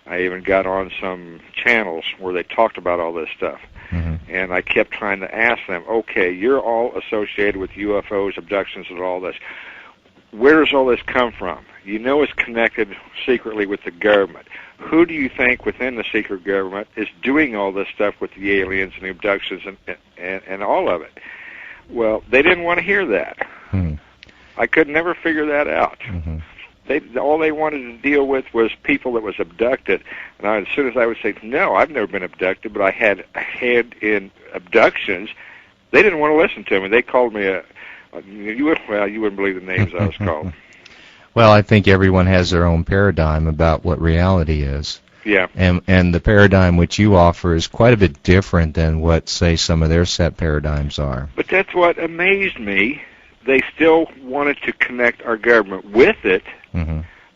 I even got on some channels where they talked about all this stuff. And I kept trying to ask them, okay, you're all associated with UFOs, abductions, and all this. Where does all this come from? You know it's connected secretly with the government. Who do you think within the secret government is doing all this stuff with the aliens and the abductions and all of it? Well, they didn't want to hear that. I could never figure that out. All they wanted to deal with was people that was abducted. And as soon as I would say, no, I've never been abducted, but I had a hand in abductions, they didn't want to listen to me. They called me you wouldn't believe the names I was called. Well, I think everyone has their own paradigm about what reality is. Yeah. And the paradigm which you offer is quite a bit different than what, say, some of their set paradigms are. But that's what amazed me. They still wanted to connect our government with it,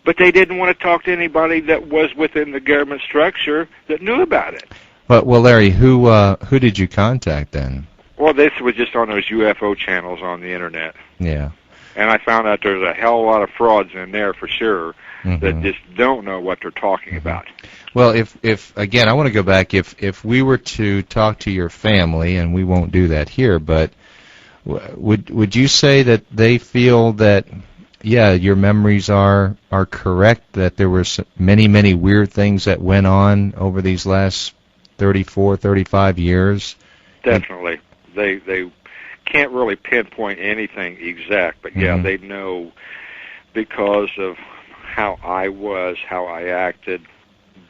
but they didn't want to talk to anybody that was within the government structure that knew about it. Well, Larry, who did you contact then? Well, this was just on those UFO channels on the Internet. Yeah. And I found out there's a hell of a lot of frauds in there for sure that just don't know what they're talking about. Well, if again, I want to go back. If we were to talk to your family, and we won't do that here, but would you say that they feel that, yeah, your memories are correct, that there were many weird things that went on over these last 34, 35 years? Definitely. They can't really pinpoint anything exact, but yeah, they know because of how I was, how I acted,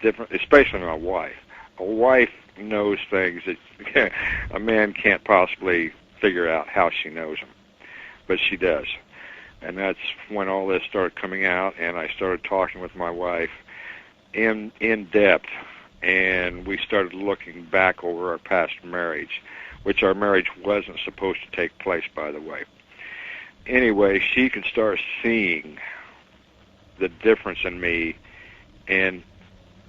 different, especially my wife. A wife knows things that a man can't possibly figure out how she knows them, but she does. And that's when all this started coming out, and I started talking with my wife in depth, and we started looking back over our past marriage, which our marriage wasn't supposed to take place, by the way. Anyway, she could start seeing the difference in me, and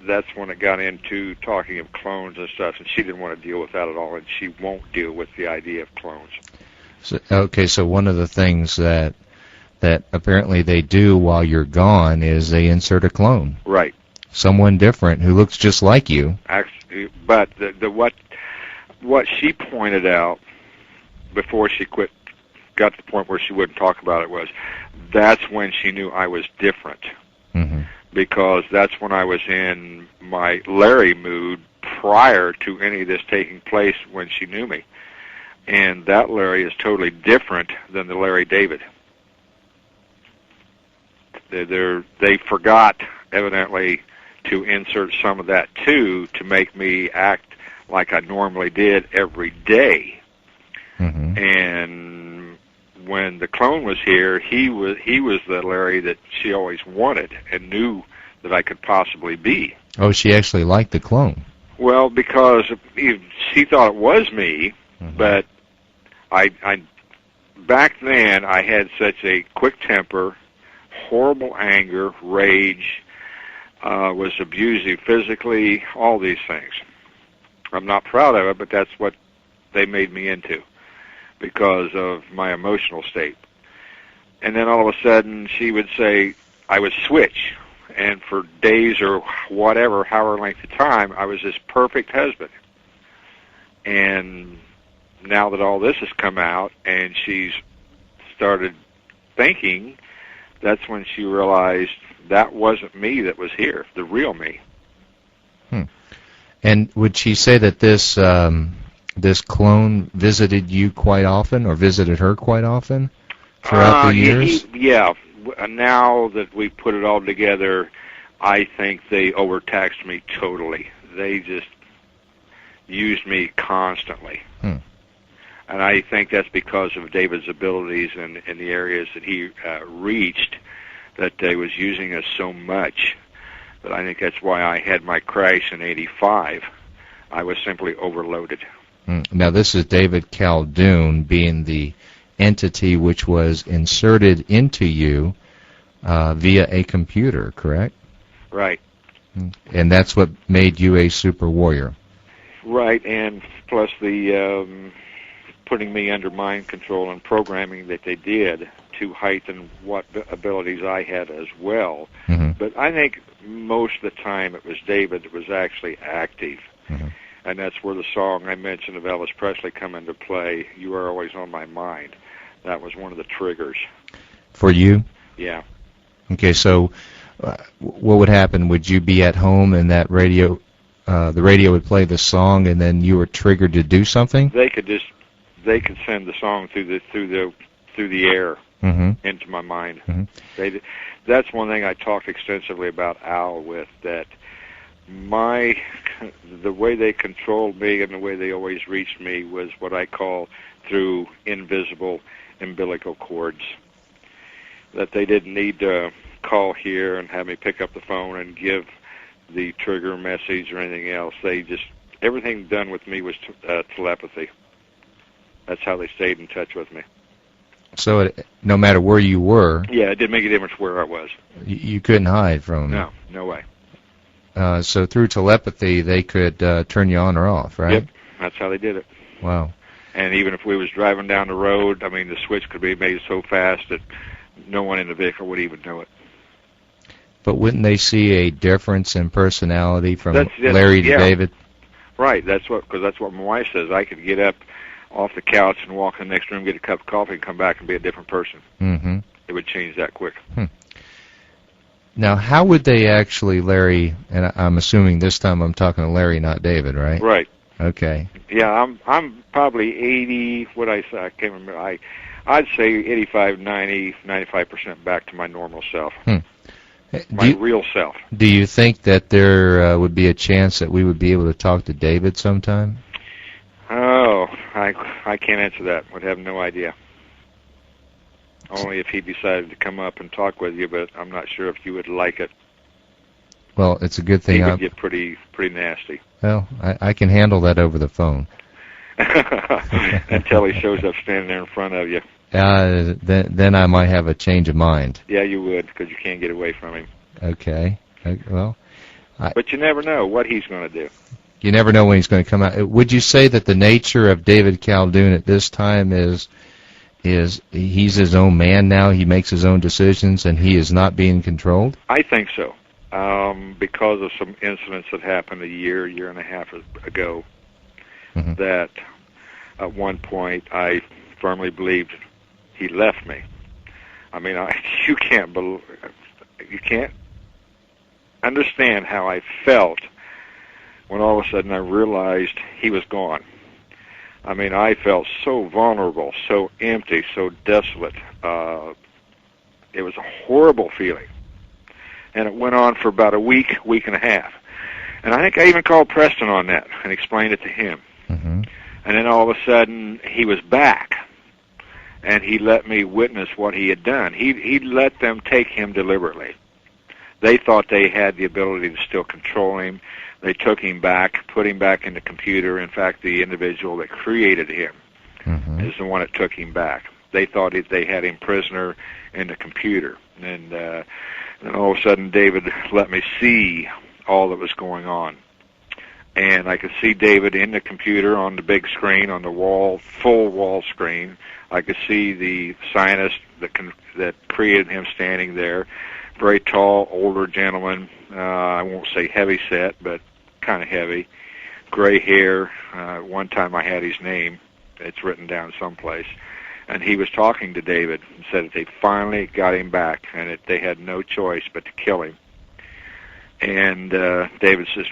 that's when it got into talking of clones and stuff, and she didn't want to deal with that at all, and she won't deal with the idea of clones. So one of the things that apparently they do while you're gone is they insert a clone. Right. Someone different who looks just like you. Actually, but what she pointed out before she got to the point where she wouldn't talk about it was, that's when she knew I was different. Because that's when I was in my Larry mood prior to any of this taking place when she knew me. And that Larry is totally different than the Larry David. They forgot, evidently, to insert some of that, too, to make me act like I normally did every day. And when the clone was here, he was the Larry that she always wanted and knew that I could possibly be. Oh, she actually liked the clone. Well, because she thought it was me, but I back then I had such a quick temper, horrible anger, rage, was abusive physically, all these things. I'm not proud of it, but that's what they made me into because of my emotional state. And then all of a sudden she would say I would switch, and for days or whatever, however length of time, I was this perfect husband. And now that all this has come out and she's started thinking, that's when she realized that wasn't me that was here, the real me. And would she say that this clone visited you quite often, or visited her quite often throughout the years? Yeah. Now that we put it all together, I think they overtaxed me totally. They just used me constantly. And I think that's because of David's abilities in the areas that he reached, that they was using us so much. But I think that's why I had my crash in '85. I was simply overloaded. Now, this is David Caldoun being the entity which was inserted into you via a computer, correct? Right. And that's what made you a super warrior. Right, and plus the putting me under mind control and programming that they did to heighten what abilities I had as well. But I think most of the time it was David that was actually active. Mm-hmm. And that's where the song I mentioned of Elvis Presley come into play, You Are Always on My Mind. That was one of the triggers. For you? Yeah. Okay, so what would happen? Would you be at home and that radio, the radio would play the song, and then you were triggered to do something? They could send the song through the air into my mind. Mm-hmm. That's one thing I talked extensively about Al with, that the way they controlled me and the way they always reached me was what I call through invisible umbilical cords. That they didn't need to call here and have me pick up the phone and give the trigger message or anything else. Everything done with me was telepathy. That's how they stayed in touch with me. So no matter where you were... Yeah, it didn't make a difference where I was. You couldn't hide from them? No way. So through telepathy, they could turn you on or off, right? Yep, that's how they did it. Wow. And even if we was driving down the road, I mean, the switch could be made so fast that no one in the vehicle would even know it. But wouldn't they see a difference in personality from Larry to David? Right, because that's what my wife says. I could get up off the couch and walk in the next room, get a cup of coffee, and come back and be a different person. Mm-hmm. It would change that quick. Now, how would they actually, Larry, and I'm assuming this time I'm talking to Larry, not David, right? Right. Okay. Yeah, I'm probably 80, what I say, I can't remember. I'd say 85, 90, 95% back to my normal self. My real self. Do you think that there would be a chance that we would be able to talk to David sometime? Oh, I can't answer that. Would have no idea. Only if he decided to come up and talk with you, but I'm not sure if you would like it. Well, it's a good thing. He would get pretty nasty. Well, I can handle that over the phone. Until he shows up standing there in front of you. Then I might have a change of mind. Yeah, you would, because you can't get away from him. Okay. Well, but you never know what he's going to do. You never know when he's going to come out. Would you say that the nature of David Caldoon at this time is he's his own man now? He makes his own decisions, and he is not being controlled? I think so, because of some incidents that happened a year and a half ago. Mm-hmm. That at one point I firmly believed he left me. I mean, you can't understand how I felt when all of a sudden I realized he was gone. I mean, I felt so vulnerable, so empty, so desolate. It was a horrible feeling. And it went on for about a week and a half. And I think I even called Preston on that and explained it to him. Mm-hmm. And then all of a sudden, he was back. And he let me witness what he had done. He let them take him deliberately. They thought they had the ability to still control him. They took him back, put him back in the computer. In fact, the individual that created him is the one that took him back. They thought they had him prisoner in the computer. And then all of a sudden, David let me see all that was going on. And I could see David in the computer on the big screen, on the wall, full wall screen. I could see the scientist that created him standing there. Very tall, older gentleman. I won't say heavy set, but kind of heavy. Gray hair. One time I had his name. It's written down someplace. And he was talking to David and said that they finally got him back and that they had no choice but to kill him. And David says,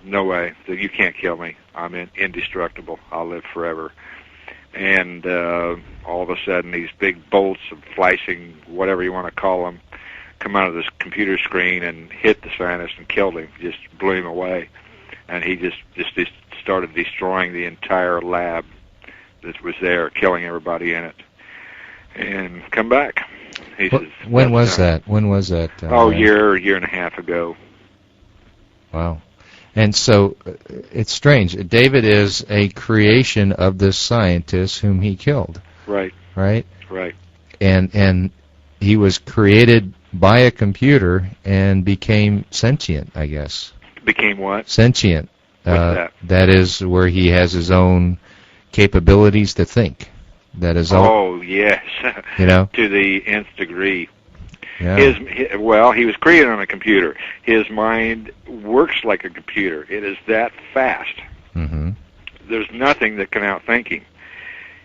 no way, you can't kill me. I'm indestructible. I'll live forever. And all of a sudden, these big bolts of flashing, whatever you want to call them, come out of this computer screen and hit the scientist and killed him, just blew him away. And he just started destroying the entire lab that was there, killing everybody in it. And come back. He says, when was that? When was that? Year and a half ago. Wow. And so it's strange. David is a creation of this scientist whom he killed. Right. Right? Right. And he was created by a computer and became sentient, I guess. Became what? Sentient. What's that? That is where he has his own capabilities to think. That is all. Oh, yes. You know? To the nth degree. Yeah. Well, he was created on a computer. His mind works like a computer. It is that fast. Mm-hmm. There's nothing that can outthink him.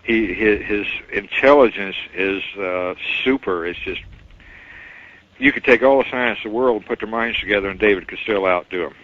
His intelligence is super. It's just, you could take all the science of the world and put their minds together, and David could still outdo him.